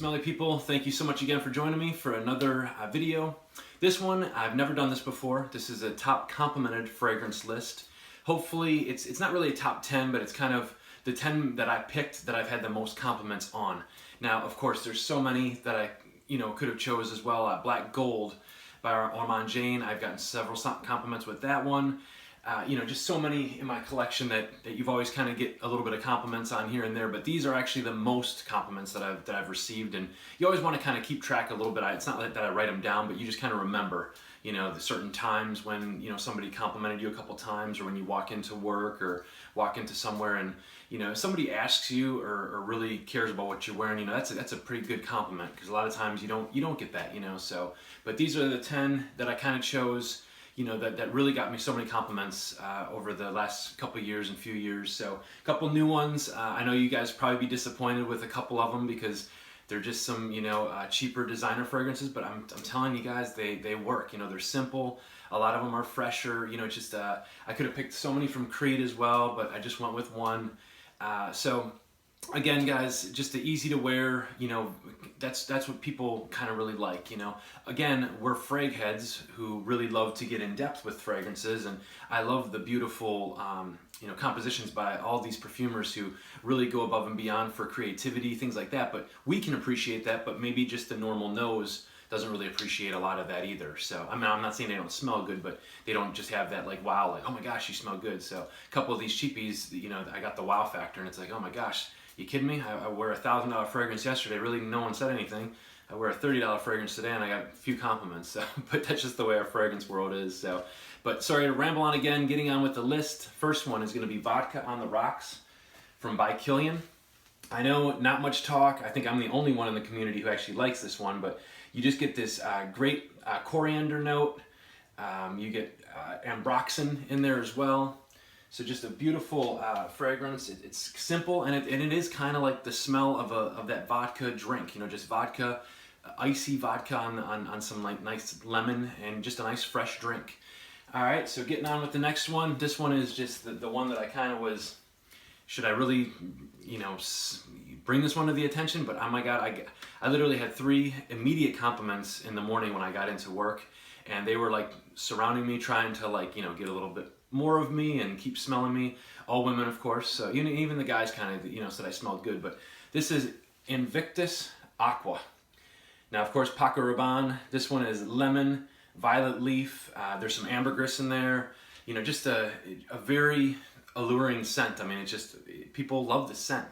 smelly people? Thank you so much again for joining me for another video. This one, I've never done this before. This is a top complimented fragrance list. Hopefully, it's not really a top 10, but it's kind of the 10 that I picked that I've had the most compliments on. Now, of course, there's so many that I could have chose as well. Black Gold by Armand Jane. I've gotten several compliments with that one. Just so many in my collection that you've always kind of get a little bit of compliments on here and there, but these are actually the most compliments that I've received, and you always want to kind of keep track a little bit. It's not like that I write them down, but you just kind of remember, the certain times when, somebody complimented you a couple times, or when you walk into work or walk into somewhere and, if somebody asks you or really cares about what you're wearing, that's a pretty good compliment, because a lot of times you don't get that, so, but these are the 10 that I kind of chose, that really got me so many compliments over the last couple of years and few years. So a couple new ones. I know you guys probably be disappointed with a couple of them because they're just some, cheaper designer fragrances, but I'm telling you guys, they work. They're simple. A lot of them are fresher. Just I could have picked so many from Creed as well, but I just went with one. So again, guys, just the easy to wear, that's what people kind of really like, Again, we're frag heads who really love to get in depth with fragrances, and I love the beautiful, compositions by all these perfumers who really go above and beyond for creativity, things like that. But we can appreciate that, but maybe just the normal nose doesn't really appreciate a lot of that either. So, I mean, I'm not saying they don't smell good, but they don't just have that like, wow, like, oh my gosh, you smell good. So a couple of these cheapies, I got the wow factor, and it's like, oh my gosh, you kidding me? I wear a $1,000 fragrance yesterday, really no one said anything. I wear a $30 fragrance today and I got a few compliments, so, but that's just the way our fragrance world is. So, but sorry to ramble on again, getting on with the list. First one is gonna be Vodka on the Rocks by Killian. I know, not much talk. I think I'm the only one in the community who actually likes this one, but you just get this great coriander note. You get ambroxan in there as well. So just a beautiful fragrance. It's simple, and it is kind of like the smell of that vodka drink. Just vodka, icy vodka on some like nice lemon, and just a nice fresh drink. All right, so getting on with the next one. This one is just the one that I kind of was, should I really, bring this one to the attention? But oh my God, I literally had 3 immediate compliments in the morning when I got into work, and they were like surrounding me, trying to like, get a little bit more of me and keep smelling me. All women, of course. So even the guys kind of, said I smelled good. But this is Invictus Aqua. Now, of course, Paco Rabanne. This one is lemon, violet leaf. There's some ambergris in there. Just a very alluring scent. I mean, it's just, people love the scent.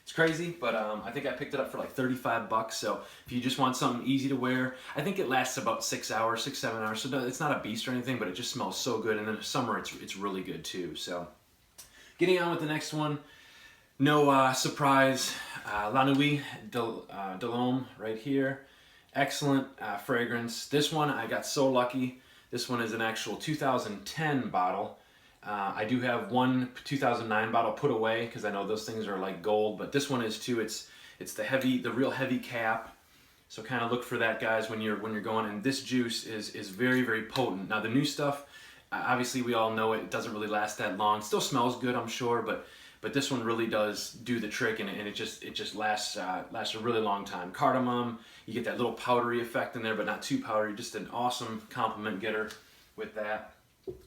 It's crazy, but I think I picked it up for like 35 bucks. So if you just want something easy to wear, I think it lasts about 6 hours, 7 hours. So it's not a beast or anything, but it just smells so good. And then in the summer, it's really good too. So getting on with the next one, no surprise, La Nuit de l'Homme right here. Excellent fragrance. This one, I got so lucky. This one is an actual 2010 bottle. I do have one 2009 bottle put away because I know those things are like gold, but this one is too. It's the real heavy cap. So kind of look for that, guys, when you're going. And this juice is very, very potent. Now the new stuff, obviously we all know it doesn't really last that long. It still smells good, I'm sure, but this one really does do the trick, and it just lasts a really long time. Cardamom, you get that little powdery effect in there, but not too powdery. Just an awesome compliment getter with that.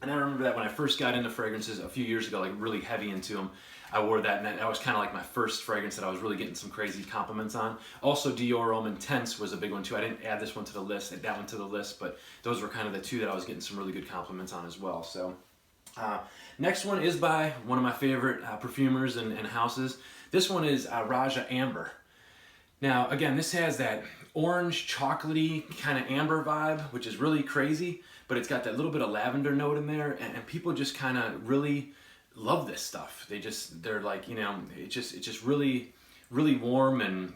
And I remember that when I first got into fragrances a few years ago, like really heavy into them, I wore that, and that was kind of like my first fragrance that I was really getting some crazy compliments on. Also, Dior Homme Intense was a big one too. I didn't add this one to the list, add that one to the list, but those were kind of the 2 that I was getting some really good compliments on as well. So next one is by one of my favorite perfumers and houses. This one is Raja Amber. Now, again, this has that orange, chocolatey kind of amber vibe, which is really crazy, but it's got that little bit of lavender note in there, and people just kind of really love this stuff. They're like, it's just really, really warm and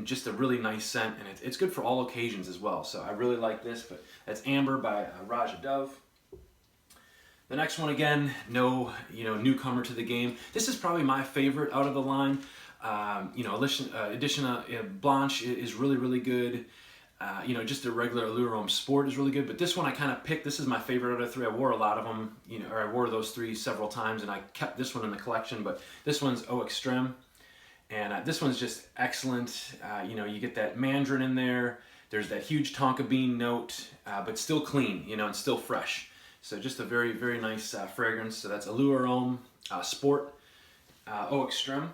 just a really nice scent, and it's good for all occasions as well. So I really like this, but that's Amber by Raja Dove. The next one, again, no, newcomer to the game. This is probably my favorite out of the line. Edition Blanche is really, really good. Just a regular Allure Homme Sport is really good, but this one I kind of picked. This is my favorite out of the 3. I wore a lot of them, or I wore those 3 several times, and I kept this one in the collection. But this one's Eau Extreme, And this one's just excellent. You know, you get that mandarin in there. There's that huge tonka bean note, but still clean, you know, and still fresh. So just a very, very nice fragrance. So that's Allure Homme Sport Eau Extreme.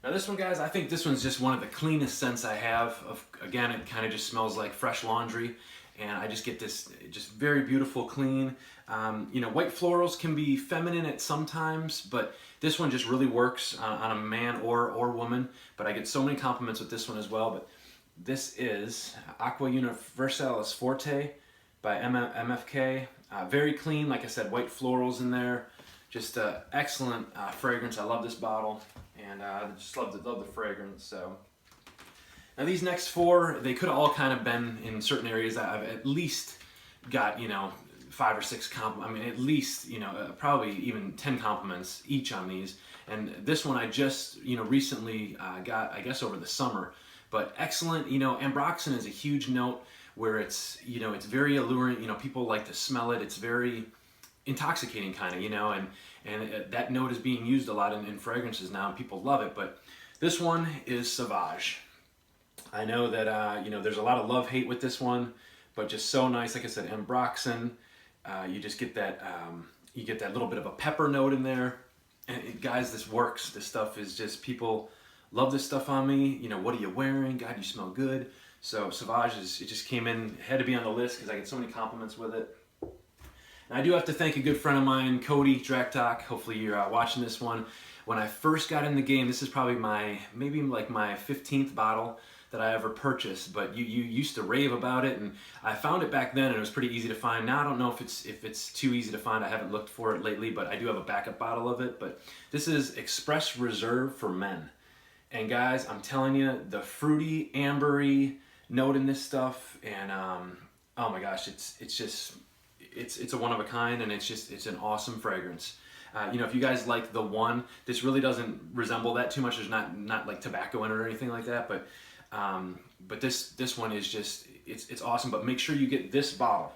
Now this one, guys, I think this one's just one of the cleanest scents I have. Again, it kind of just smells like fresh laundry, and I just get this just very beautiful, clean. You know, white florals can be feminine at sometimes, but this one just really works on a man or woman. But I get so many compliments with this one as well. But this is Aqua Universalis Forte by MFK. Very clean, like I said, white florals in there. Just excellent fragrance. I love this bottle, and I just love the fragrance. So now these next four, they could have all kind of been in certain areas that I've at least got, you know, 5 or 6 compliments. I mean, at least, you know, probably even 10 compliments each on these. And this one I just, you know, recently got, I guess, over the summer. But excellent, you know, ambroxan is a huge note where it's, you know, it's very alluring. You know, people like to smell it. It's very intoxicating kind of, you know, and that note is being used a lot in fragrances now, and people love it. But this one is Sahaj. I know that, you know, there's a lot of love-hate with this one, but just so nice. Like I said, ambroxan, you just get that, you get that little bit of a pepper note in there. And guys, this works. This stuff is just, people love this stuff on me. You know, what are you wearing? God, you smell good. So Sahaj, it just came in, had to be on the list because I get so many compliments with it. And I do have to thank a good friend of mine, Cody Draktok. Hopefully you're watching this one. When I first got in the game, this is probably maybe like my 15th bottle that I ever purchased, but you used to rave about it, and I found it back then, and it was pretty easy to find. Now I don't know if it's too easy to find. I haven't looked for it lately, but I do have a backup bottle of it. But this is Express Reserve for Men, and guys, I'm telling you, the fruity, ambery note in this stuff, and oh my gosh, it's a one of a kind, and it's an awesome fragrance. You know, if you guys like the one, this really doesn't resemble that too much. There's not like tobacco in it or anything like that, but this one is just, it's awesome. But make sure you get this bottle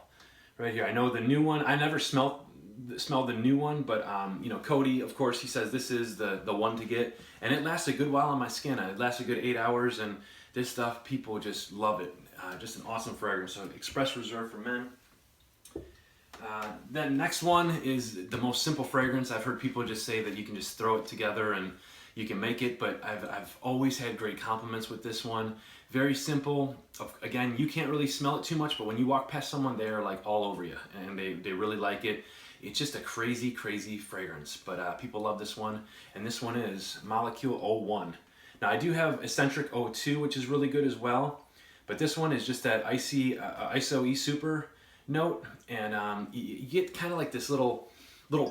right here. I know the new one, I never smelled the new one, but you know, Cody, of course, he says this is the one to get, and it lasts a good while on my skin. It lasts a good 8 hours, and this stuff, people just love it. Just an awesome fragrance. So Express Reserve for Men. Then next one is the most simple fragrance. I've heard people just say that you can just throw it together and you can make it, but I've always had great compliments with this one. Very simple. Again, you can't really smell it too much, but when you walk past someone, they're like all over you, and they really like it. It's just a crazy, crazy fragrance, but people love this one, and this one is Molecule 01. Now I do have Eccentric 02, which is really good as well, but this one is just that icy ISO E-Super note, and you get kind of like this little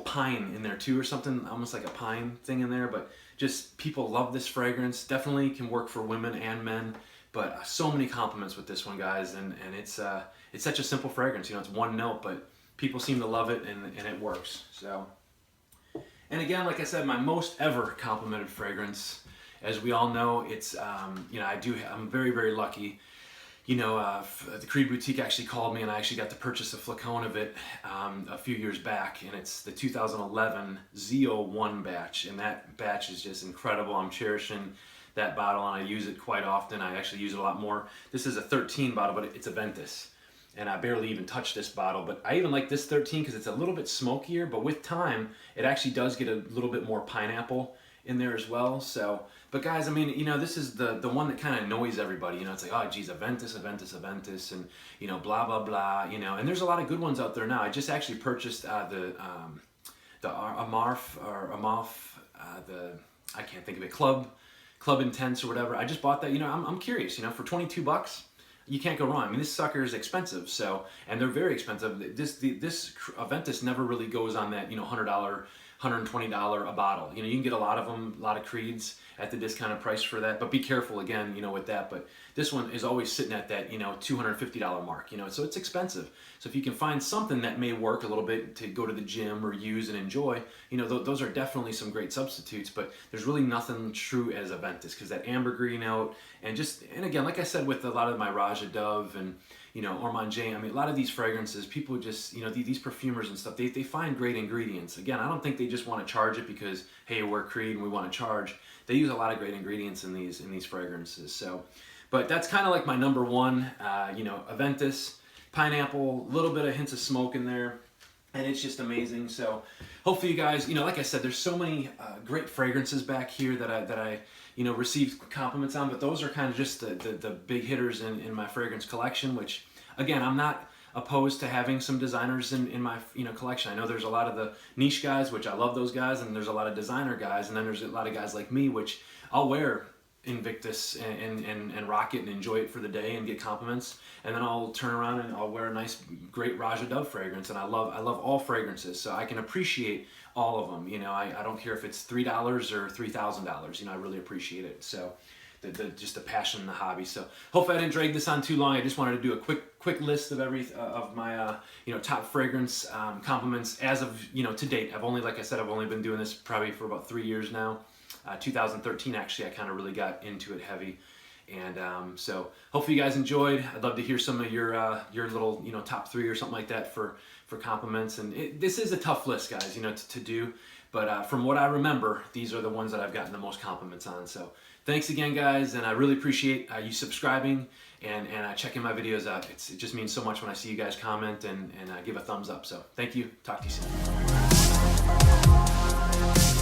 pine in there too, or something, almost like a pine thing in there. But just people love this fragrance. Definitely can work for women and men, but so many compliments with this one, guys, and it's such a simple fragrance. You know, it's one note, but people seem to love it, and it works. So, and again, like I said, my most ever complimented fragrance, as we all know, it's you know, I'm very, very lucky. You know, the Creed Boutique actually called me, and I actually got to purchase a flacon of it a few years back, and it's the 2011 Z01 batch, and that batch is just incredible. I'm cherishing that bottle, and I use it quite often. I actually use it a lot more. This is a 13 bottle, but it's Aventus, and I barely even touched this bottle, but I even like this 13 because it's a little bit smokier, but with time, it actually does get a little bit more pineapple in there as well. So, but guys, I mean, you know, this is the one that kind of annoys everybody. You know, it's like, oh geez, Aventus, and you know, blah blah blah. You know, and there's a lot of good ones out there now. I just actually purchased the Amarf, I can't think of it, Club Intense or whatever. I just bought that. You know, I'm curious. You know, for $22, you can't go wrong. I mean, this sucker is expensive, so, and they're very expensive. This Aventus never really goes on that, you know, $100, $120 a bottle. You know, you can get a lot of them, a lot of Creeds at the discounted price for that, but be careful again, you know, with that. But this one is always sitting at that, you know, $250 mark, you know, so it's expensive. So if you can find something that may work a little bit to go to the gym or use and enjoy, you know, those are definitely some great substitutes, but there's really nothing true as Aventus, because that ambergris note, and again, like I said, with a lot of my Raja Dove and, you know, Ormond James. I mean, a lot of these fragrances, people just, you know, these perfumers and stuff, they find great ingredients. Again, I don't think they just want to charge it because, hey, we're Creed and we want to charge. They use a lot of great ingredients in these fragrances. So, but that's kind of like my number one, you know, Aventus, pineapple, a little bit of hints of smoke in there. And it's just amazing. So hopefully you guys, you know, like I said, there's so many great fragrances back here that I you know, received compliments on, but those are kind of just the big hitters in my fragrance collection, which again, I'm not opposed to having some designers in my, you know, collection. I know there's a lot of the niche guys, which I love those guys, and there's a lot of designer guys, and then there's a lot of guys like me, which I'll wear Invictus and rock it and enjoy it for the day and get compliments, and then I'll turn around and I'll wear a nice, great Raja Dove fragrance, and I love all fragrances, so I can appreciate all of them. You know, I don't care if it's $3 or $3,000. You know, I really appreciate it. So just the passion and the hobby. So hopefully I didn't drag this on too long. I just wanted to do a quick list of of my you know, top fragrance compliments as of, you know, to date. I've only, like I said, I've only been doing this probably for about 3 years now. 2013 actually, I kind of really got into it heavy. And so hopefully you guys enjoyed. I'd love to hear some of your little, you know, top 3 or something like that for compliments. And this is a tough list, guys, you know, to do. But from what I remember, these are the ones that I've gotten the most compliments on. So thanks again, guys, and I really appreciate you subscribing and checking my videos out. It just means so much when I see you guys comment and give a thumbs up. So thank you. Talk to you soon.